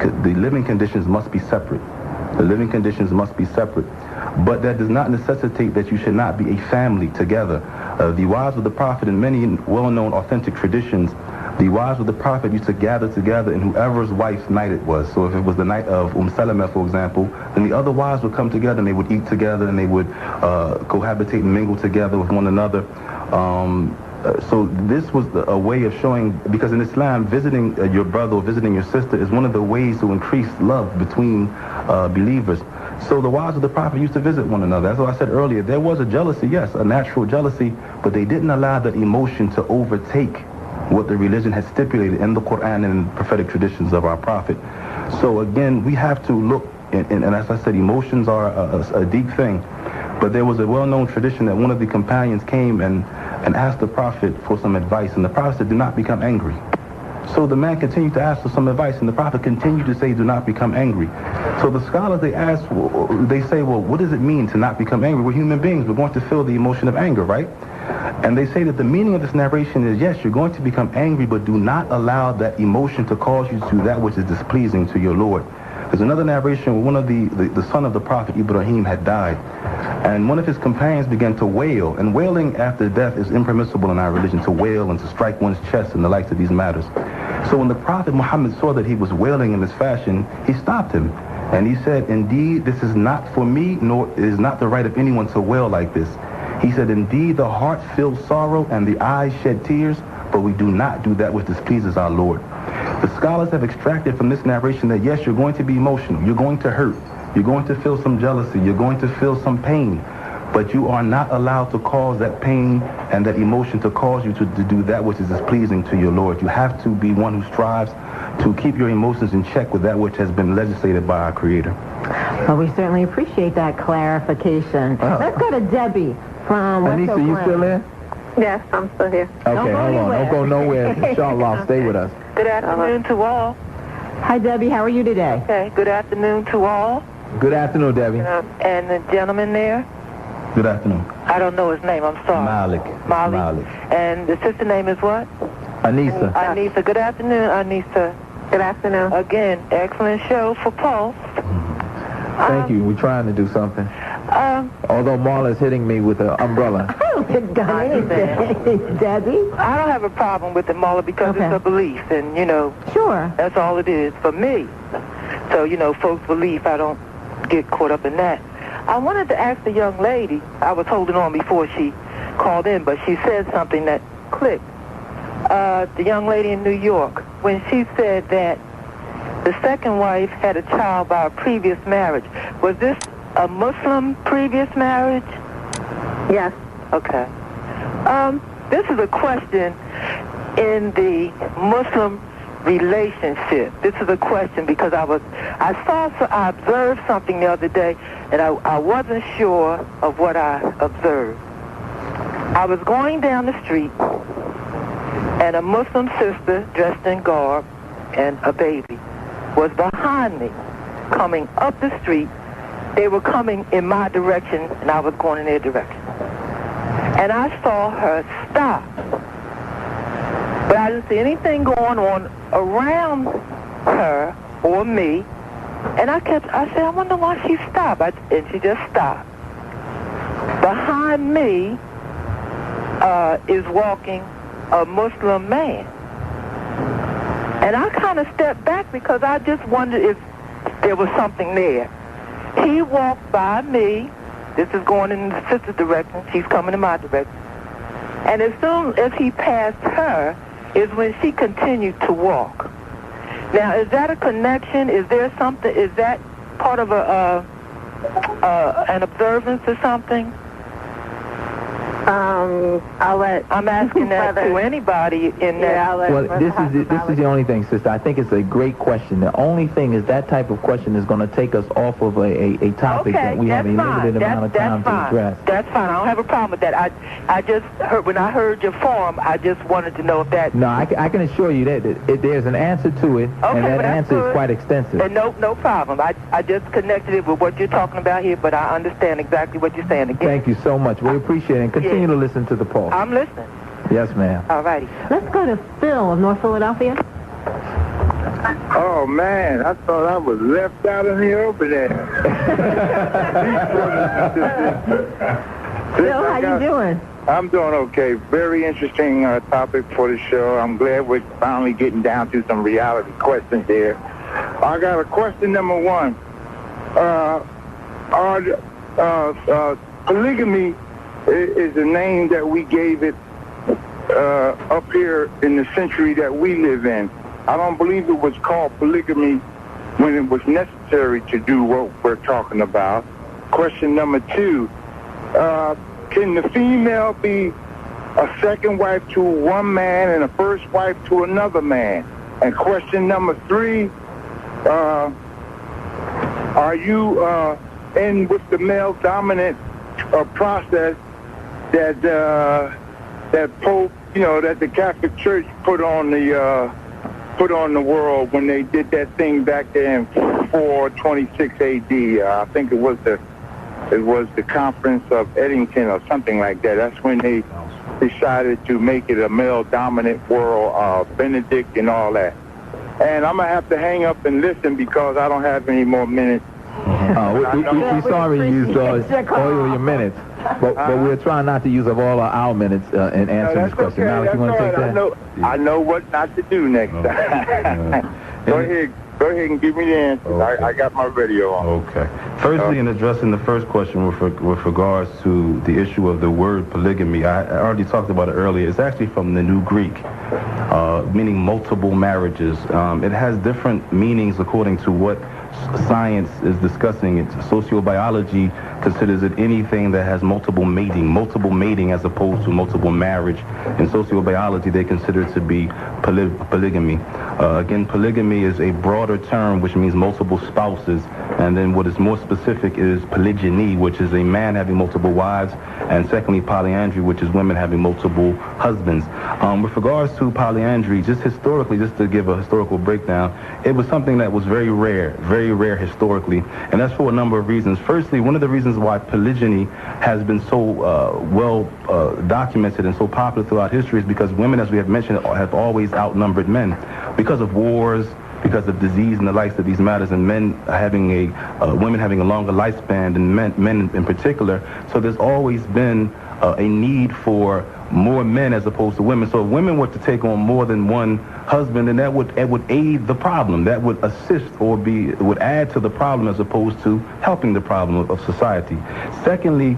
the living conditions must be separate. The living conditions must be separate. But that does not necessitate that you should not be a family together. The wives of the Prophet, in many well-known authentic traditions, the wives of the Prophet used to gather together in whoever's wife's night it was. So if it was the night of Salama, for example, then the other wives would come together and they would eat together and they would cohabitate and mingle together with one another. So this was a way of showing, because in Islam, visiting your brother or visiting your sister is one of the ways to increase love between believers. So the wives of the Prophet used to visit one another. As I said earlier, there was a jealousy, yes, a natural jealousy, but they didn't allow that emotion to overtake what the religion has stipulated in the Quran and in the prophetic traditions of our Prophet. So again, we have to look, and as I said, emotions are a deep thing. But there was a well-known tradition that one of the companions came and asked the Prophet for some advice, and the Prophet said, do not become angry. So the man continued to ask for some advice, and the Prophet continued to say, do not become angry. So the scholars, they say, well, what does it mean to not become angry? We're human beings. We're going to feel the emotion of anger, right? And they say that the meaning of this narration is, yes, you're going to become angry, but do not allow that emotion to cause you to that which is displeasing to your Lord. There's another narration where one of the son of the Prophet, Ibrahim, had died. And one of his companions began to wail. And wailing after death is impermissible in our religion, to wail and to strike one's chest and the likes of these matters. So when the Prophet Muhammad saw that he was wailing in this fashion, he stopped him. And he said, indeed, this is not for me, nor is not the right of anyone to wail like this. He said, indeed, the heart feels sorrow and the eyes shed tears, but we do not do that which displeases our Lord. The scholars have extracted from this narration that, yes, you're going to be emotional, you're going to hurt, you're going to feel some jealousy, you're going to feel some pain, but you are not allowed to cause that pain and that emotion to cause you to do that which is displeasing to your Lord. You have to be one who strives to keep your emotions in check with that which has been legislated by our Creator. Well, we certainly appreciate that clarification. Let's go to Debbie from West Anissa, you still there? Yes, I'm still here. Okay, hold on. Don't go nowhere. Inshallah, stay with us. Good afternoon to all. Hi, Debbie. How are you today? Okay, good afternoon to all. Good afternoon, Debbie. And the gentleman there? Good afternoon. I don't know his name. I'm sorry. Maalik. And the sister name is what? Anissa. Anissa. Good afternoon, Anissa. Good afternoon. Again, excellent show for Pulse. Thank you. We're trying to do something. Although Marla's hitting me with an umbrella. I haven't done anything, Debbie. I don't have a problem with it, Marla, because it's a belief, and, you know, sure, that's all it is for me. So, you know, folks' belief, I don't get caught up in that. I wanted to ask the young lady, I was holding on before she called in, but she said something that clicked. The young lady in New York, when she said that the second wife had a child by a previous marriage, was this a Muslim previous marriage? Yes. Okay. This is a question in the Muslim relationship. This is a question because I observed something the other day, and I wasn't sure of what I observed. I was going down the street, and a Muslim sister dressed in garb and a baby was behind me, coming up the street. They were coming in my direction, and I was going in their direction. And I saw her stop. But I didn't see anything going on around her or me. And I said, I wonder why she stopped. And she just stopped. Behind me is walking a Muslim man. And I kind of stepped back because I just wondered if there was something there. He walked by me. This is going in the sister's direction. She's coming in my direction. And as soon as he passed her is when she continued to walk. Now, is that a connection? Is there something? Is that part of an observance or something? I'm asking that to anybody in that. Well, this is the only thing, sister. I think it's a great question. The only thing is that type of question is going to take us off of a topic that we have a limited amount of time to address. That's fine. I don't have a problem with that. I just heard, when I heard your form, I just wanted to know if that... No, I can assure you that there's an answer to it, and that answer is quite extensive. And no problem. I just connected it with what you're talking about here, but I understand exactly what you're saying again. Thank you so much. We appreciate it, and continue to listen to the Pulse. I'm listening. Yes, ma'am. All righty. Let's go to Phil of North Philadelphia. Oh, man, I thought I was left out in the open there. Bill, how you doing? I'm doing okay. Very interesting topic for the show. I'm glad we're finally getting down to some reality questions here. I got a question number one. Polygamy is the name that we gave it up here in the century that we live in. I don't believe it was called polygamy when it was necessary to do what we're talking about. Question number two, can the female be a second wife to one man and a first wife to another man? And question number three, are you in with the male dominant process that Pope, that the Catholic Church put on the world when they did that thing back there in 426 A.D. I think it was the Conference of Eddington or something like that. That's when they decided to make it a male-dominant world, Benedict and all that. And I'm going to have to hang up and listen because I don't have any more minutes. We're sorry you used all your minutes, but we're trying not to use up all our minutes in answering this question. Okay, Now, you want to take that? I know what not to do next time. Go ahead and give me the answer. Okay. I got my video on. Okay. Firstly, in addressing the first question with regards to the issue of the word polygamy, I already talked about it earlier. It's actually from the New Greek, meaning multiple marriages. It has different meanings according to what science is discussing. It's sociobiology considers it anything that has multiple mating as opposed to multiple marriage. In sociobiology, they consider it to be polygamy. Again, polygamy is a broader term which means multiple spouses, and then what is more specific is polygyny, which is a man having multiple wives, and secondly polyandry, which is women having multiple husbands. With regards to polyandry, just historically, just to give a historical breakdown, it was something that was very rare historically, and that's for a number of reasons. Firstly, one of the reasons why polygyny has been so well documented and so popular throughout history is because women, as we have mentioned, have always outnumbered men because of wars, because of disease and the likes of these matters, and women having a longer lifespan than men in particular. So there's always been a need for more men as opposed to women. So if women were to take on more than one husband, then it would aid the problem. That would assist or would add to the problem as opposed to helping the problem of society. Secondly,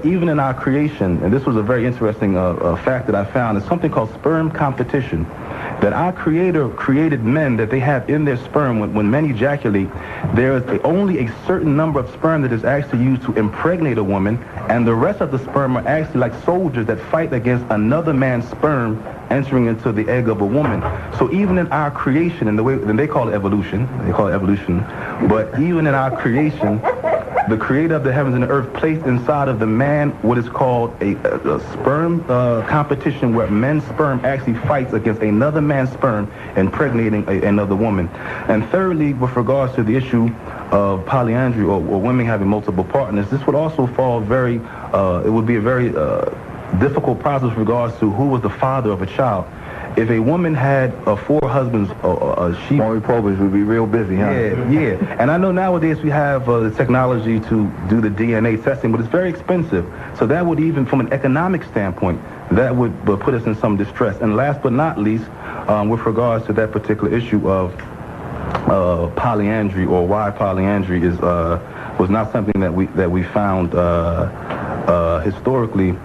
even in our creation, and this was a very interesting fact that I found, is something called sperm competition. That our Creator created men that they have in their sperm. When men ejaculate, there is only a certain number of sperm that is actually used to impregnate a woman, and the rest of the sperm are actually like soldiers that fight against another man's sperm entering into the egg of a woman. So even in our creation, in the way, and they call it evolution, but even in our creation, the Creator of the heavens and the earth placed inside of the man what is called a sperm competition, where men's sperm actually fights against another man's sperm impregnating another woman. And thirdly, with regards to the issue of polyandry or women having multiple partners, this would also fall it would be a very difficult process with regards to who was the father of a child. If a woman had 4 husbands, she... Maury Povich would be real busy, huh? Yeah. And I know nowadays we have the technology to do the DNA testing, but it's very expensive. So that would, even from an economic standpoint, that would put us in some distress. And last but not least, with regards to that particular issue of polyandry, or why polyandry was not something that we found historically.